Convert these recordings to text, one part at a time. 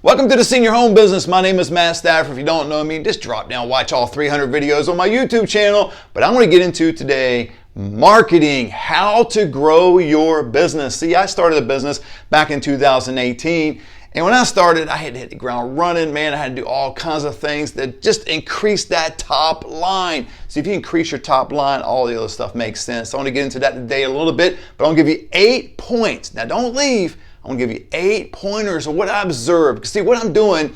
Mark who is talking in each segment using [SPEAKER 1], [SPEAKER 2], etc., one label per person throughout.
[SPEAKER 1] Welcome to the Senior Home Business. My name is Matt Stafford. If you don't know me, just drop down, watch all 300 videos on my YouTube channel. But I'm going to get into today marketing, how to grow your business. See, I started a business back in 2018. And when I started, I had to hit the ground running, man. I had to do all kinds of things that just increase that top line. So if you increase your top line, all the other stuff makes sense. So I want to get into that today a little bit, but I'm going to give you 8 points. Now don't leave. I'm going to give you 8 pointers of what I observed. See, what I'm doing,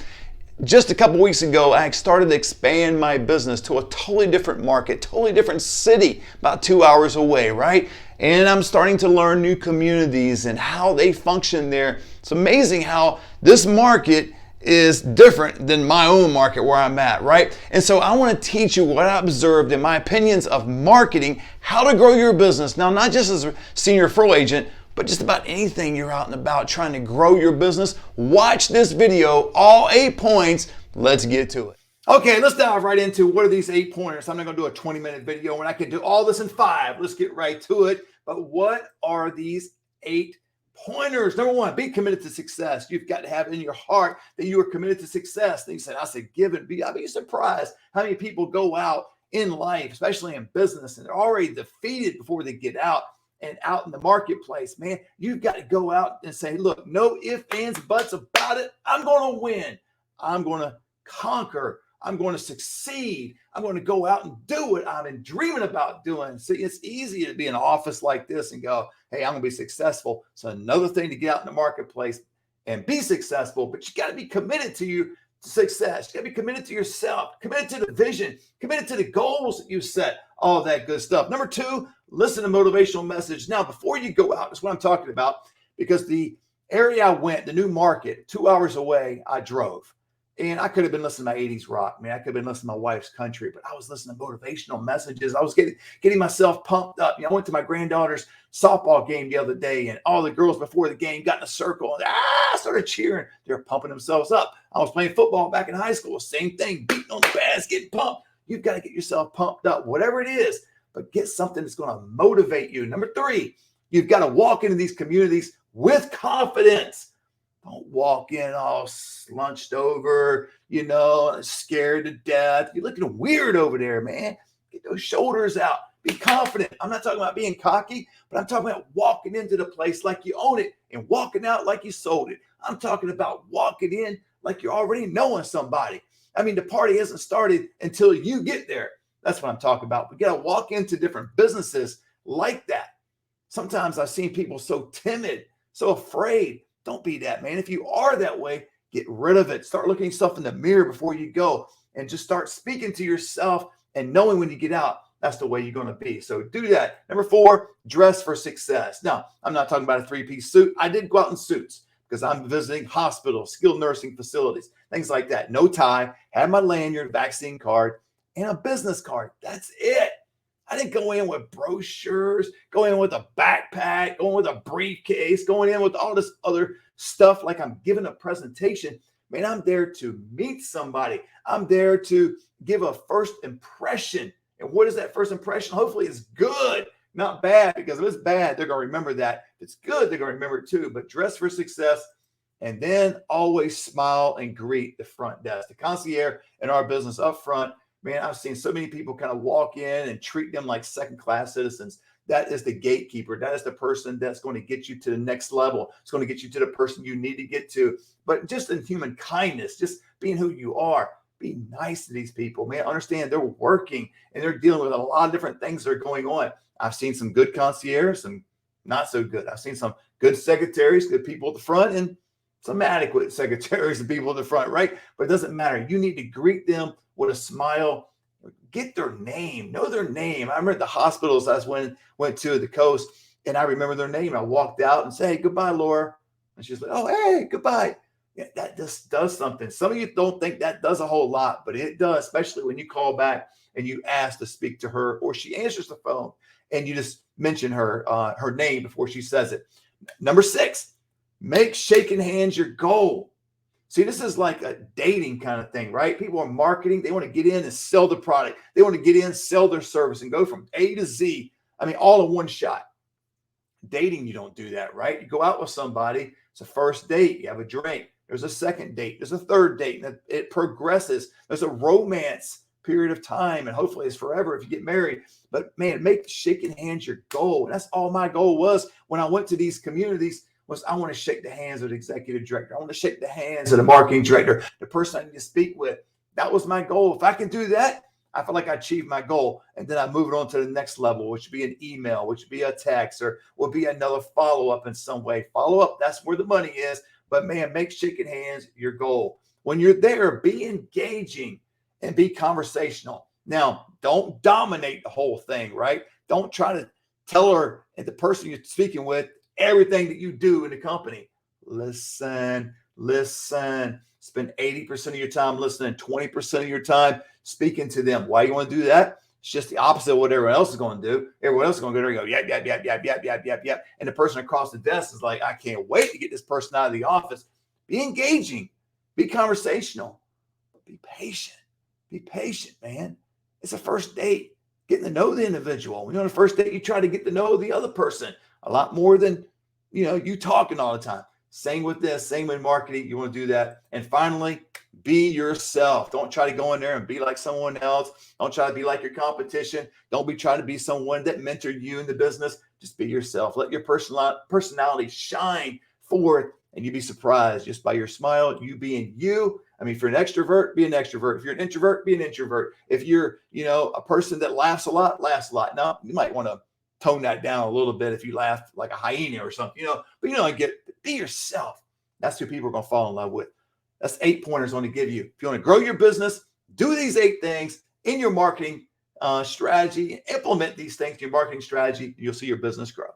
[SPEAKER 1] just a couple weeks ago, I started to expand my business to a totally different market, totally different city, about 2 hours away, right? And I'm starting to learn new communities and how they function there. It's amazing how this market is different than my own market where I'm at, right? And so I want to teach you what I observed in my opinions of marketing, how to grow your business. Now, not just as a senior referral agent, but just about anything you're out and about trying to grow your business. Watch this video, all 8 points. Let's get to it. Okay, let's dive right into what are these 8 pointers. I'm not going to do a 20-minute video when I can do all this in 5. Let's get right to it. But what are these 8 pointers? Number 1, be committed to success. You've got to have it in your heart that you are committed to success. Then you said, I said, given. I'd be surprised how many people go out in life, especially in business, and they're already defeated before they get out. And out in the marketplace, man, you've got to go out and say, look, no ifs, ands, buts about it. I'm going to win. I'm going to conquer. I'm going to succeed. I'm going to go out and do what I've been dreaming about doing. See, it's easy to be in an office like this and go, hey, I'm going to be successful. It's another thing to get out in the marketplace and be successful, but you got to be committed to your success. You got to be committed to yourself, committed to the vision, committed to the goals that you set, all that good stuff. Number 2, listen to motivational message. Now, before you go out, that's what I'm talking about, because the area I went, the new market, 2 hours away, I drove. And I could have been listening to my 80s rock, man. I could have been listening to my wife's country, but I was listening to motivational messages. I was getting myself pumped up. I went to my granddaughter's softball game the other day, and all the girls before the game got in a circle and started cheering. They were pumping themselves up. I was playing football back in high school. Same thing, beating on the pads, getting pumped. You've got to get yourself pumped up, whatever it is, but get something that's going to motivate you. Number 3, you've got to walk into these communities with confidence. Don't walk in all slunched over, scared to death. You're looking weird over there, man. Get those shoulders out. Be confident. I'm not talking about being cocky, but I'm talking about walking into the place like you own it and walking out like you sold it. I'm talking about walking in like you're already knowing somebody. I mean, the party hasn't started until you get there. That's what I'm talking about. We got to walk into different businesses like that. Sometimes I've seen people so timid, so afraid. Don't be that, man. If you are that way, get rid of it. Start looking yourself in the mirror before you go and just start speaking to yourself and knowing when you get out, that's the way you're going to be. So do that. Number 4, dress for success. Now, I'm not talking about a 3-piece suit. I did go out in suits because I'm visiting hospitals, skilled nursing facilities, things like that. No tie, had my lanyard, vaccine card, and a business card. That's it. I didn't go in with brochures, go in with a backpack, going with a briefcase, going in with all this other stuff like I'm giving a presentation. Man, I'm there to meet somebody. I'm there to give a first impression. And what is that first impression? Hopefully it's good, not bad, because if it's bad, they're going to remember that. If it's good, they're going to remember it too. But dress for success, and then always smile and greet the front desk. The concierge in our business up front, man, I've seen so many people kind of walk in and treat them like second-class citizens. That is the gatekeeper. That is the person that's going to get you to the next level. It's going to get you to the person you need to get to. But just in human kindness, just being who you are, be nice to these people, man. Understand they're working and they're dealing with a lot of different things that are going on. I've seen some good concierges and not so good. I've seen some good secretaries, good people at the front, and some adequate secretaries and people at the front, right? But it doesn't matter. You need to greet them with a smile. Get their name, know their name. I remember the hospitals I went to the coast, and I remember their name. I walked out and said, hey, goodbye, Laura. And she's like, oh, hey, goodbye. Yeah, that just does something. Some of you don't think that does a whole lot, but it does, especially when you call back and you ask to speak to her, or she answers the phone and you just mention her name before she says it. Number 6, make shaking hands your goal. See, this is like a dating kind of thing, right? People are marketing. They want to get in and sell the product. They want to get in, sell their service, and go from A to Z. I mean, all in one shot. Dating, you don't do that, right? You go out with somebody. It's a first date. You have a drink. There's a second date. There's a third date. And it progresses. There's a romance period of time, and hopefully it's forever if you get married. But man, make shaking hands your goal. And that's all my goal was when I went to these communities. Was I want to shake the hands of the executive director. I want to shake the hands of the marketing director, the person I need to speak with. That was my goal. If I can do that, I feel like I achieved my goal. And then I move it on to the next level, which would be an email, which would be a text, or will be another follow-up in some way. Follow up, that's where the money is. But man, make shaking hands your goal. When you're there, be engaging and be conversational. Now, don't dominate the whole thing, right? Don't try to tell her and the person you're speaking with everything that you do in the company. Listen. Spend 80% of your time listening, 20% of your time speaking to them. Why you want to do that? It's just the opposite of what everyone else is going to do. Everyone else is going to go there and go, yap. And the person across the desk is like, I can't wait to get this person out of the office. Be engaging. Be conversational. But be patient. Be patient, man. It's a first date. Getting to know the individual. When you're on a first date, you try to get to know the other person a lot more than, you talking all the time. Same with this, same with marketing. You want to do that. And finally, be yourself. Don't try to go in there and be like someone else. Don't try to be like your competition. Don't be trying to be someone that mentored you in the business. Just be yourself. Let your personality shine forth, and you'd be surprised just by your smile, you being you. I mean, if you're an extrovert, be an extrovert. If you're an introvert, be an introvert. If you're, a person that laughs a lot, laughs a lot. Now, you might want to tone that down a little bit if you laugh like a hyena or something, but be yourself. That's who people are going to fall in love with. That's 8 pointers I want to give you. If you want to grow your business, do these 8 things in your marketing strategy, implement these things in your marketing strategy, and you'll see your business grow.